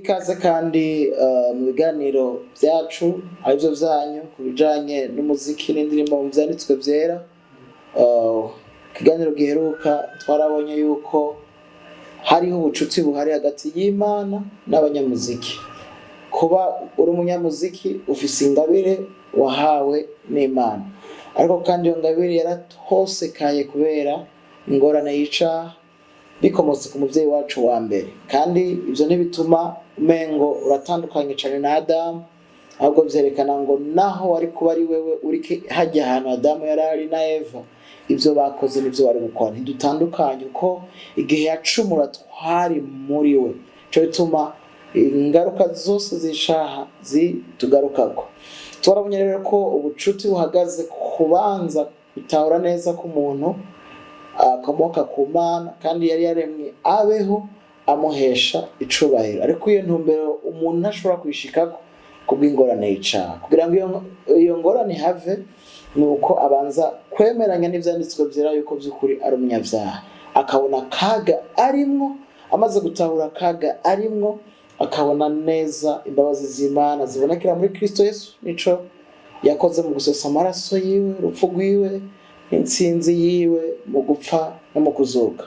ikaze kandi mu biganiro byacu aribyo byanyu ku bijanye n'umuziki n'indirimbo mu byanditswe byera. Ikiganiro giheruka twarabonye yuko hariho ubucuti buhari hagati y'Imana n'abanyamuziki. Kuba uri umunyamuziki ufise ingabire wahawe n'Imana, ariko kandi iyo ngabire yaratosekaye kubera ingorane yica bikomotse ku muvyeyi wacu wa mbere. Kandi ivyo ntibituma umengo uratandukanye cyane na Adamu, ahubwo vyerekana ngo naho wari kuba ari wewe uri hajya ahantu Adamu yari ari na Eva, ivyo bakoze nivyo wari gukora. Ntidutandukanye uko igihe yacumura twari muri we, cyo bituma ingaruka zose zishaha zitugarukako. Twarabonye rero ko ubucuti buhagaze kubanza gutahura neza ko umuntu akomoka ku Mana kandi yari yaremwe abeho amuhesha icubahiro, ariko iyo ntumbero umuntu ntashobora kwishikako kubw'ingorane yicaha. Kugira ngo iyo ngorane have ni uko abanza kwemeranya n'ivyanditswe vyera yuko vy'ukuri ari umunyavyaha, akabona kaga arimwo. Amaze gutahura kaga arimwo, akabona neza imbabazi z'Imana zibonekera muri Kristo Yesu, nico yakoze mu gusesa amaraso yiwe, urupfu rwiwe, intsinzi yiwe mu gupfa no mu kuzuka.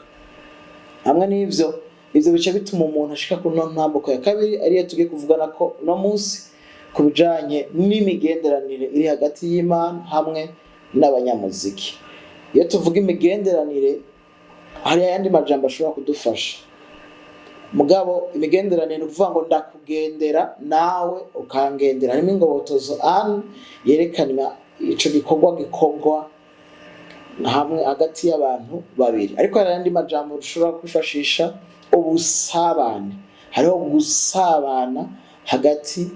Hamwe n'ivyo bice bituma umuntu ashika ku ntambuko ya kabiri, ariyo tugiye kuvugana ko no munsi ku bijanye n'imigenderanire iri hagati y'Imana hamwe n'abanyamuziki. Iyo tuvuga imigenderanire, hari ayandi majambo ashobora kudufasha. Mugabo imigenderanire ukuvuga ngo ndakugendera nawe ukangendera, harimo ingobotozo yerekana ico gikorwa hamwe hagati y'abantu babiri. Ariko hari ayandi majambo ushobora kwifashisha, ubusabane. Hariho gusabana hagati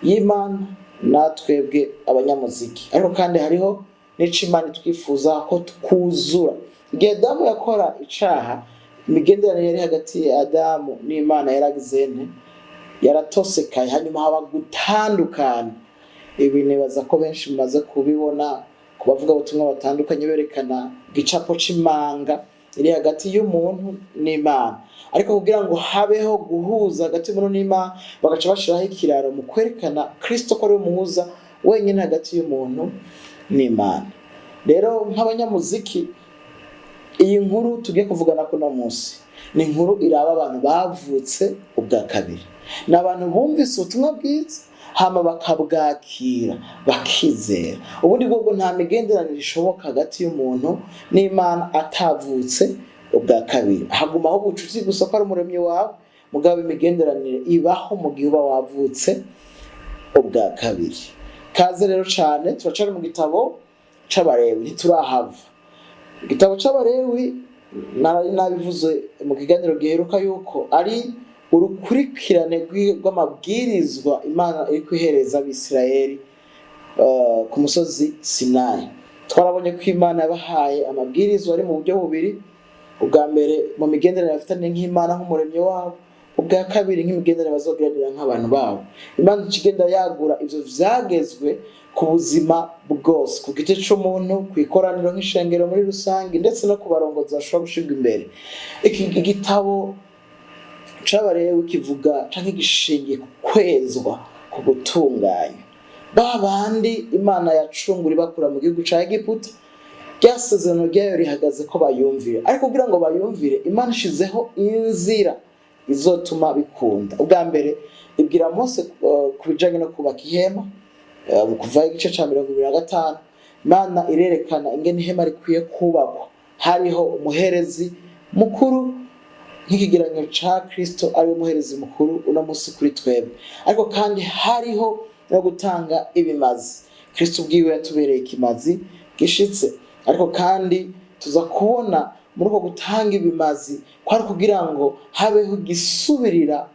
y'Imana natwebwe abanyamuziki, ariko kandi hariho n'ico Imana twifuza ko twuzura. Igihe Adamu yakora icaha, imigenderanire yari hagati ya Adamu n'Imana yaragizene, yaratosekaye, hanyuma haba gutandukana. Ibi nibaza ko benshi mumaze kubibona ku bavuga ubutumwa batandukanye, berekana igicapo c'imanga iri hagati y'umuntu n'Imana. Ariko kugira ngo habeho guhuza hagati y'umuntu n'Imana, bagaca bashiraho ikiraro mu kwerekana Kristo ko ari umuhuza wenyine hagati y'umuntu n'Imana. Rero nk'abanyamuziki, iyi nkuru tugiye kuvugana kuno munsi ni inkuru iraba abantu bavutse ubwa kabiri. Ni abantu bumvise ubutumwa bwiza hama bakabwakira bakizera. Ubundi bwo nta migenderanire ishoboka hagati y'umuntu n'Imana atavutse ubwa kabiri. Hagumaho ubucuti gusa ko ari umuremyi wawe, mugabo imigenderanire ibaho mu gihe uba wavutse ubwa kabiri. Kaze rero cyane, turacari mu gitabo c'Abalewi, ntiturahava. Igitabo c'Abalewi nabivuze mu kiganiro giheruka yuko ari urukurikirane rw'amabwirizwa Imana iri kwihereza Abisirayeli ku musozi Sinayi. Twarabonye ko Imana yabahaye amabwirizwa ari mu buryo bubiri. Ubwa mbere mu migenderanire bafitanye nk'Imana nk'umuremyi wabo, ubwa kabiri nk'imigenderanire bazogiranira nk'abantu babo. Imana ikigenda yagura ivyo vyagezwe ku buzima bwose, ku giti c'umuntu, ku ikoraniro nk'ishengero muri rusange, ndetse no ku barongozi bashobora gushirwa imbere. Iki gitabo c'Abalewi kivuga canke gishingiye ku kwezwa, ku gutunganya babandi Imana yacungura ibakura mu gihugu ca Egiputa. Ryasezerano ryayo rihagaze ko bayumvire, ariko kugira ngo bayumvire, Imana ishizeho inzira izotuma bikunda. Ubwa mbere ibwira Mose ku bijanye no kubaka ihema. Mu kuva igice ca 25 Imana irerekana ingene ihema rikwiye kubakwa. Hariho umuherezi mukuru nk'ikigereranyo ca Kristo, ari umuherezi mukuru uno munsi kuri twebwe. Ariko kandi hariho no gutanga ibimazi. Kristo ubwiwe yatubereye ikimazi gishitse. Ariko kandi tuza kubona muri uko gutanga ibimazi kwari kugira ngo habeho gisubirira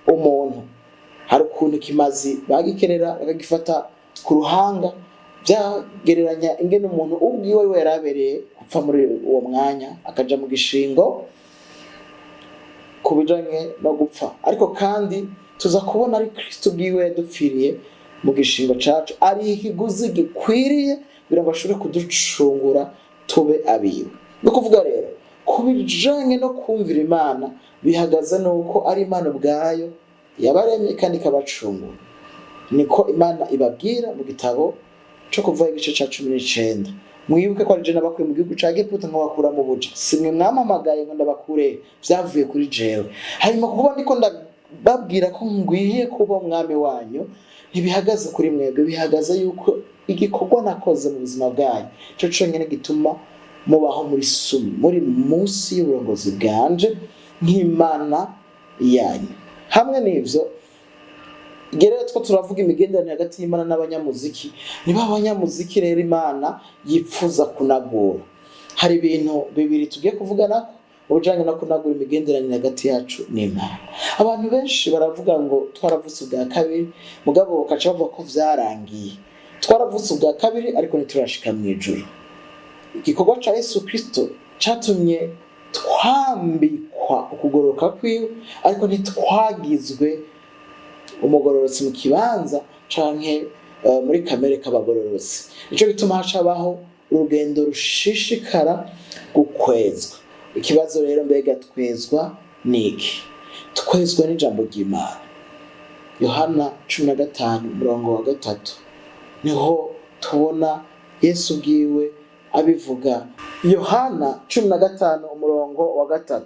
umuntu. Hari ukuntu kimazi bagikenera bakagifata ku ruhanga, byagereranya ingene umuntu ubwiwe we yarabereye gupfa muri uwo mwanya, akaja mu gishingo kubijanye no gupfa. Ariko kandi tuza kubona ari Kristo ubwiwe yadupfiriye mu gishingo cacu, ari ikiguzi gikwiriye kugira ngo ashobore kuducungura tube abiwe. No kuvuga rero kubijanye no kumvira Imana bihagaze nuko ari Imana ubwayo yabaremye kandi ikabacungura. Niko Imana ibabwira mu gitabo cyo kuva igice ca 19. Mwibuke ko ari je nabakuye mu gihugu ca Egiputa nkabakura mu buja, simwe mwamamagaye ngo ndabakure, vyavuye kuri jewe. Hanyuma kuko ndiko ndababwira ko ngwiye kuba umwami wanyu, ntibihagaze kuri mwebwe, bihagaze yuko igikorwa nakoze mu buzima bwanyu cyo conyene gituma mubaho muri sumi, muri munsi y'uburongozi bwanje nk'Imana yanyu. Hamwe n'ivyo gerero two turavuga imigenderanire hagati y'Imana n'abanyamuziki. Niba abanyamuziki rero Imana yipfuza kunagura, hari ibintu bibiri tugiye kuvugana ubujanye no kunagura imigenderanire hagati yacu n'Imana. Abantu benshi baravuga ngo twaravutse ubwa kabiri, mugabo bakaca bavuga ko vyarangiye. Twaravutse ubwa kabiri ariko ntiturashika mu ijuru. Igikorwa ca Yesu Kristo catumye twambikwa ukugororoka kwiwe, ariko ntitwagizwe umugororotsi mu kibanza canke muri kamere k'abagororotsi. Nico gituma hacabaho urugendo rushishikara gukwezwa. Ikibazo rero, mbega twezwa niki? Twezwa n'ijambo ry'Imana. Yohana 15:3 niho tubona Yesu bwiwe abivuga. Yohana 15:3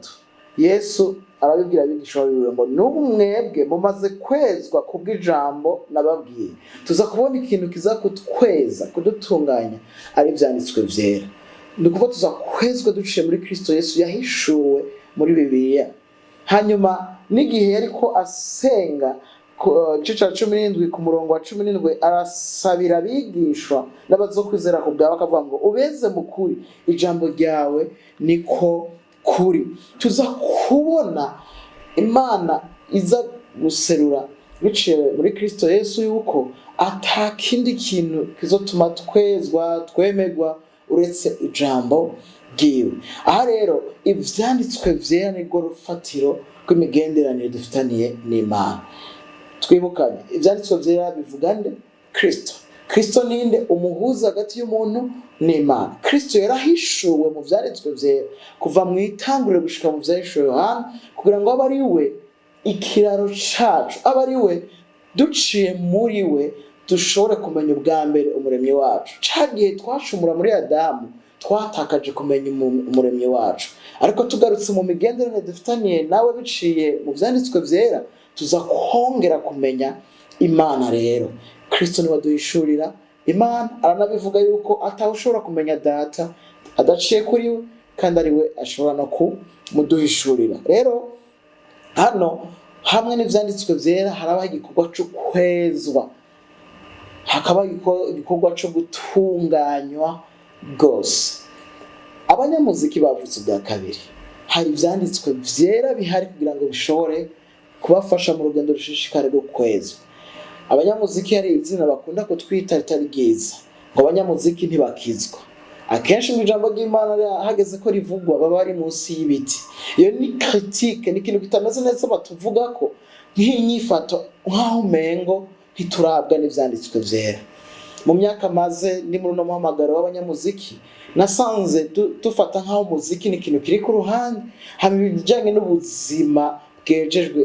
Yesu arabibwira abigisha biwe ngo n'ubu mwebwe mumaze kwezwa kubw'ijambo nababwiye. Tuza kubona ikintu kiza kutweza, kudutunganya, ari ivyanditswe vyera. Ndikuvuga tuza kwezwa duciye muri Kristo Yesu yahishuwe muri Bibiliya. Hanyuma n'igihe yariko asenga igice ca 17 ku murongo wa 17 arasabira abigishwa n'abazokwizera ku bwawe, akavuga ngo ubeze mu kuri, ijambo ryawe niko kuri. Tuza kubona Imana iza guserura biciye muri Kristo Yesu yuko atakindi kintu kizotuma twezwa, twemerwa uretse ijambo ryiwe. Aha rero ivyanditswe vyera ni rwo rufatiro rw'imigenderanire dufitaniye n'Imana. Twibukanye ivyanditswe vyera bivuga nde? Kristo. Kristo ninde? Umuhuza hagati y'umuntu n'Imana. Kristo yarahishuwe mu vyanditswe vyera kuva mu itanguriro gushika mu vyahishuwe Yohana, kugira ngo abe ari we ikiraro cacu, abe ari we duciye muri we dushobore kumenya ubwa mbere umuremyi wacu. Cagihe twacumura muri Adamu twatakaje kumenya umuremyi wacu, ariko tugarutse mu migenderanire dufitaniye nawe biciye mu vyanditswe vyera, tuza kongera kumenya Imana. Rero Kristo niwe aduhishurira Imana. Aranabivuga yuko atawushobora kumenya Data adaciye kuri we, kandi ari we ashobora no kumuduhishurira. Rero hano hamwe n'ivyanditswe vyera harabaho igikorwa cyo kwezwa, hakaba igikorwa cyo gutunganywa rwose. Abanyamuziki bavutse ubwa kabiri, hari ivyanditswe vyera bihari kugira ngo bishobore kubafasha mu rugendo rushishikare rwo kwezwa. Abanyamuziki hari izina bakunda kutwita ritari ryiza, ngo abanyamuziki ntibakizwa. Akenshi mu ijambo ry'Imana hageze ko rivugwa baba bari munsi y'ibiti. Iyo ni critique, ni ikintu kitameze neza batuvuga ko nk'inyifato, nk'aho umengo ntiturabwa n'ivyanditswe vyera. Mu myaka maze ni muri no muhamagaro w'abanyamuziki, nasanze dufata nk'aho umuziki ni ikintu kiri ku ruhande, hama ibijanye n'ubuzima bwejejwe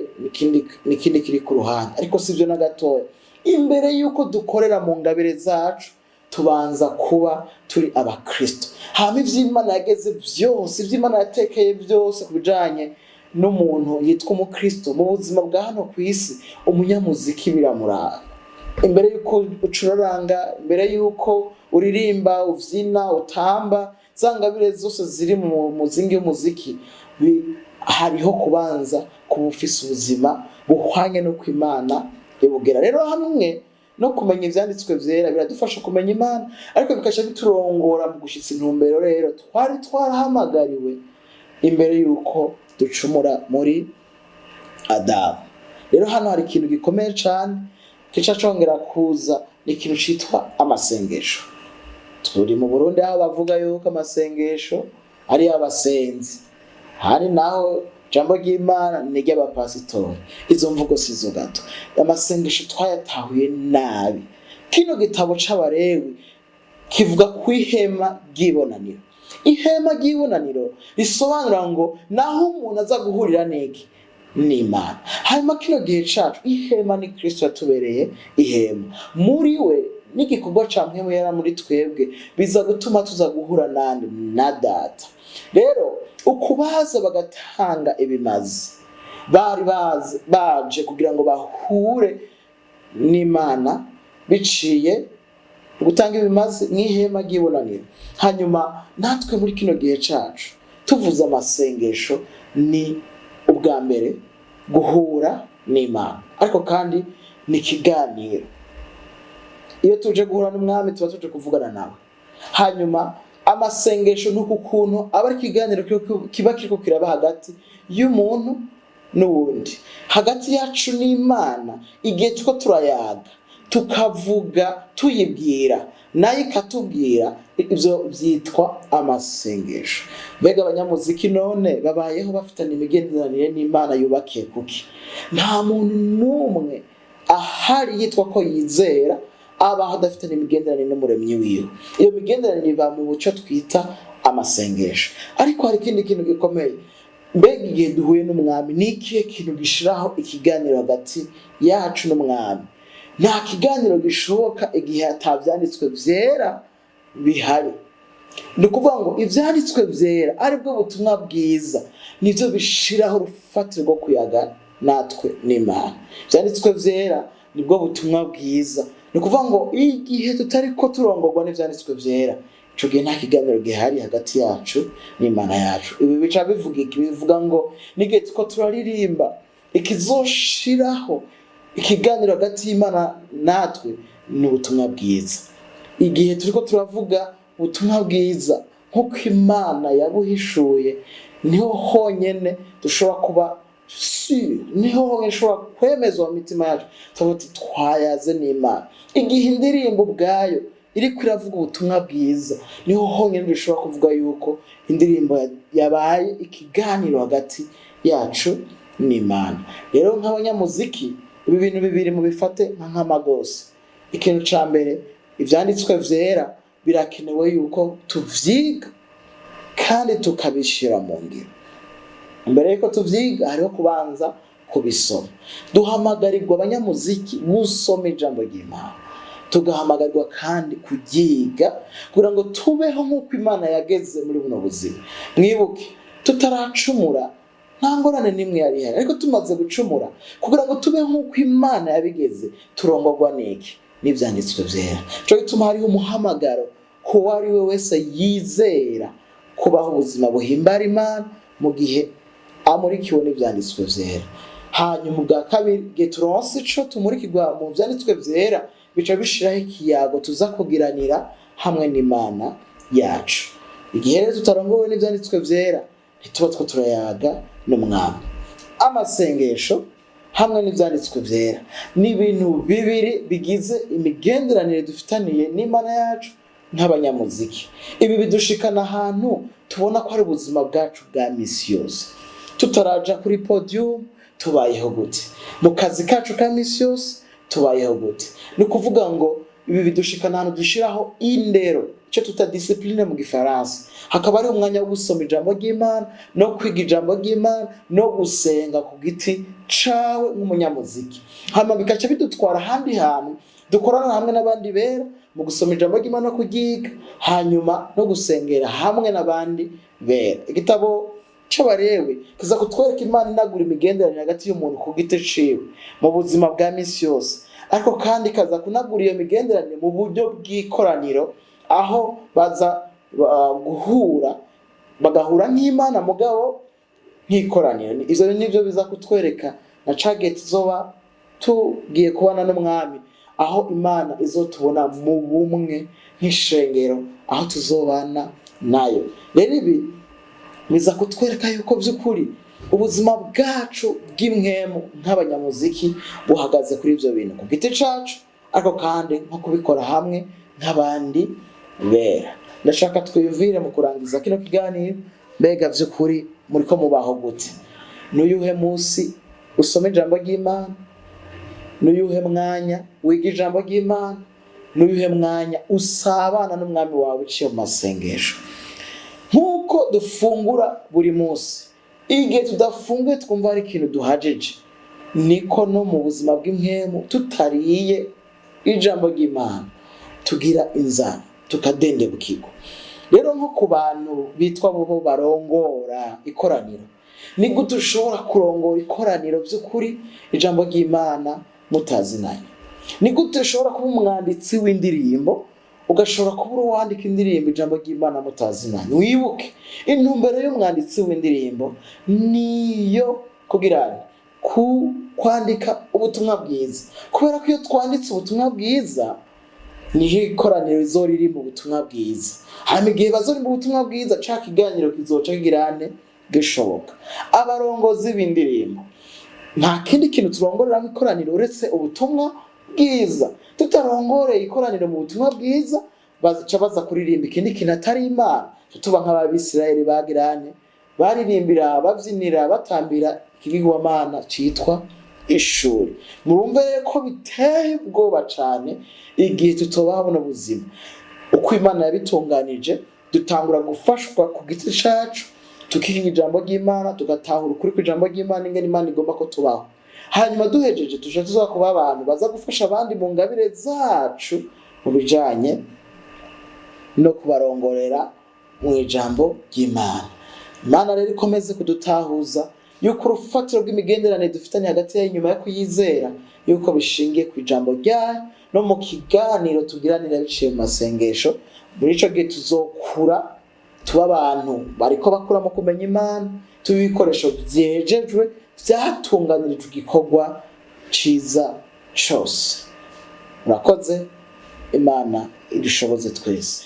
n'ikindi kiri ku ruhande. Ariko sivyo na gatoya. Imbere yuko dukorera mu ngabire zacu, tubanza kuba turi abakristo. Hama ivy'Imana yageze vyose, ivy'Imana yatekeye byose kubijanye n'umuntu yitwa umukristo mu buzima bwa hano ku isi, umunyamuziki biramuranga. Imbere yuko ucuraranga, imbere yuko uririmba, uvyina, utamba, zangabire zose ziri mu muzingi w'umuziki, hariho kubanza kuba ufise ubuzima buhwanye no kw'Imana ibugera. Rero hamwe no kumenya ivyanditswe vyera biradufasha kumenya Imana, ariko bikasha biturongora mu gushitsa intumbero rero twari twarahamagariwe imbere yuko ducumura muri Adamu. Rero hano hari ikintu gikomeye cyane kica congera kuza, ni ikintu citwa amasengesho. Turi mu Burundi aho bavuga yuko amasengesho ari abasenzi, hari naho jambo ry'Imana ni ry'abapasitori. Izo mvugo sizo gato. Amasengesho twayatahuye nabi. Kino gitabo c'Abalewi kivuga ku ihema ry'ibonaniro. Ihema ry'ibonaniro risobanura ngo naho umuntu aza guhurira n'iki n'Imana. Hanyuma kino gihe cacu ihema ni Kristo yatubereye ihema, muri we n'igikorwa ca mpwemu yara muri twebwe biza gutuma tuza guhura nande na Data. Rero ukubaza bagatanga ibimazi, bari baje kugira ngo bahure n'Imana biciye gutanga ibimazi mw'ihema ry'ibonaniro. Hanyuma natwe muri kino gihe cacu tuvuza amasengesho ni ubwa mbere guhura n'Imana, ariko kandi ni ikiganiro. Iyo tuje guhura n'umwami tuba tuje kuvugana nawe. Hanyuma amasengesho nuko ukuntu aba ari ikiganiro kiba kiriko kiraba hagati y'umuntu n'uwundi, hagati yacu n'Imana. Igihe tuko turayaga tukavuga tuyibwira nayo ikatubwira, ibyo byitwa amasengesho. Mbega abanyamuziki none babayeho bafitanye imigenderanire n'Imana yubakiye kuki? Nta muntu n'umwe ahari yitwa ko yizera abaho adafitanye imigenderanire n'umuremyi wiwe. Iyo migenderanire iba mu buco twita amasengesho. Ariko hari ikindi kintu gikomeye. Mbega igihe duhuye n'umwami ni ikihe kintu gishiraho ikiganiro hagati yacu n'umwami? Nta kiganiro gishoboka igihe atavyanditswe vyera bihari. Ni ukuvuga ngo ivyanditswe vyera aribwo butumwa bwiza, nivyo bishiraho urufatiro rwo kuyaga natwe n'Imana. Ivyanditswe vyera nibwo butumwa bwiza. Ni ukuvuga ngo igihe tutariko turongorwa n'ivyanditswe vyera, ico gihe nta kiganiro gihari hagati yacu n'Imana yacu. Ibi bica bivuga iki? Bivuga ngo n'igihe tuko turaririmba ikizoshiraho ikiganiro hagati y'Imana natwe ni ubutumwa bwiza. Igihe turiko turavuga ubutumwa bwiza nk'uko Imana yabuhishuye, niho honyene dushobora kuba niho honyene dushobora kwemezwa mu mitima yacu tuvuga twayaze n'Imana. Igihe indirimbo ubwayo iriko iravuga ubutumwa bwiza, niho honyene dushobora kuvuga yuko indirimbo yabaye ikiganiro hagati yacu n'Imana. Rero nk'abanyamuziki ibi bintu bibiri mu bifate nk'amagose. Ikintu ca mbere, ivyanditswe vyera birakenewe yuko tuvyiga kandi tukabishira mu ngiro. Mbere yuko tuvyiga hariho kubanza kubisoma. Duhamagarirwa abanyamuziki gusoma ijambo ry'Imana, tugahamagarirwa kandi kugiga kugira ngo tubeho nk'uko Imana yageze muri buno buzima. Mwibuke tutaracumura nta ngorane nimwe yari ihari, ariko tumaze gucumura kugira ngo tube nk'uko Imana yabigeze turongorwa n'iki? N'ivyanditswe vyera. Cyo gituma hariho umuhamagaro ko wari we wese yizera kubaho ubuzima buhimbara Imana mu gihe amurikiwe n'ivyanditswe vyera. Hanyuma ubwa kabiri, igihe turonse ico tumurikirwa mu vyanditswe vyera, bica bishiraho ikiyago tuza kugiranira hamwe n'Imana yacu. Igihe rero tutarongowe n'ivyanditswe vyera, ntituba two turayaga n'umwami. Amasengesho hamwe n'ivyanditswe vyera ni ibintu bibiri bigize imigenderanire dufitaniye n'Imana yacu nk'abanyamuziki. Ibi bidushikana ahantu tubona ko ari ubuzima bwacu bwa misi yose. Tutaraja kuri podium tubayeho gute? Mu kazi kacu ka misi yose tubayeho gute? Ni kuvuga ngo ibi bidushikana ahantu dushiraho indero, icyo tuta discipline mu Gifaransa. Hakaba ari umwanya wo gusoma ijambo ry'Imana no kwiga ijambo ry'Imana no gusenga ku giti cawe nk'umunyamuziki. Hama bikaca bidutwara ahandi hantu dukorana hamwe n'abandi bera mu gusoma ijambo ry'Imana no kugiga, hanyuma no gusengera hamwe n'abandi bera. Igitabo c'Abalewi kiza kutwereka Imana inagura imigenderanire hagati y'umuntu ku giti ciwe mu buzima bwa misi yose, ariko kandi kaza kunagura iyo migenderanire mu buryo bw'ikoraniro, aho baza guhura bagahura nk'Imana mugabo nk'ikoraniro. Ivyo nivyo biza kutwereka na target zoba tugiye kubana n'umwami, aho Imana izotubona mu bumwe nk'ishengero, aho tuzobana nayo. Rero ibi biza kutwereka yuko by'ukuri ubuzima bwacu bw'imwemu nk'abanyamuziki buhagaze kuri ivyo bintu ku giti cacu, ariko kandi nko kubikora hamwe nk'abandi bera. Ndashaka twivire mu kurangiza kino kiganiro. Mbega vy'ukuri muriko mubaho gute? Nuyuhe musi usome ijambo ry'Imana? Nuyuhe mwanya wiga ijambo ry'Imana? Nuyuhe mwanya usabana n'umwami wawe uciye mu masengesho? Nkuko dufungura buri munsi, igihe tudafunguye twumva hari ikintu duhajeje, niko no mu buzima bw'impwemu tutariye ijambo ry'Imana tugira inzara tukadendebukirwa. Rero nko ku bantu bitwa bo barongora ikoraniro, ni gute ushobora kurongora ikoraniro by'ukuri ijambo ry'Imana mutazinanye? Ni gute ushobora kuba umwanditsi w'indirimbo ugashobora kuba uwandika indirimbo ijambo ry'Imana mutazinanye? Wibuke intumbero y'umwanditsi w'indirimbo niyo kugira kwandika ubutumwa bwiza, kubera ko iyo twanditse ubutumwa bwiza niho ikoraniro rizoriri mu butumwa bwiza. Hanyuma igihe bazori mu butumwa bwiza ca kiganiro kizoca kigirane gishoboka. Abarongozi b'indirimbo nta kindi kintu turongorera mu ikoraniro uretse ubutumwa bwiza. Tutarongoreye ikoraniro mu butumwa bwiza baza baza kuririmba ikindi kintu atari Imana. Tuba nk'Abisirayeli bagirane baririmbira, bavyinira, batambira ikigirwamana citwa ishuri. Murumve ko biteye ubwoba cane igihe tutobahabona ubuzima. Uko Imana yabitunganije, dutangura gufashwa ku giti cacu, tukiga ijambo ry'Imana, tugatahura ukuri kw'ijambo ry'Imana ingene Imana igomba ko tubaho. Hanyuma duhejeje tuza kuba abantu baza gufasha abandi mu ngabire zacu mu bijanye no kubarongorera mu ijambo ry'Imana. Imana rero ikomeze kudutahuza yuko urufatiro rw'imigenderanire dufitanye hagati yayo nyuma yo kuyizera yuko bishingiye ku ijambo ryayo no mu kiganiro tugiranira biciye mu masengesho. Muri ico gihe tuzokura tuba abantu bariko bakura mu kumenya Imana, tuba ibikoresho vyejejwe vyatunganirijwe igikorwa ciza cose. Murakoze, Imana idushoboze twese.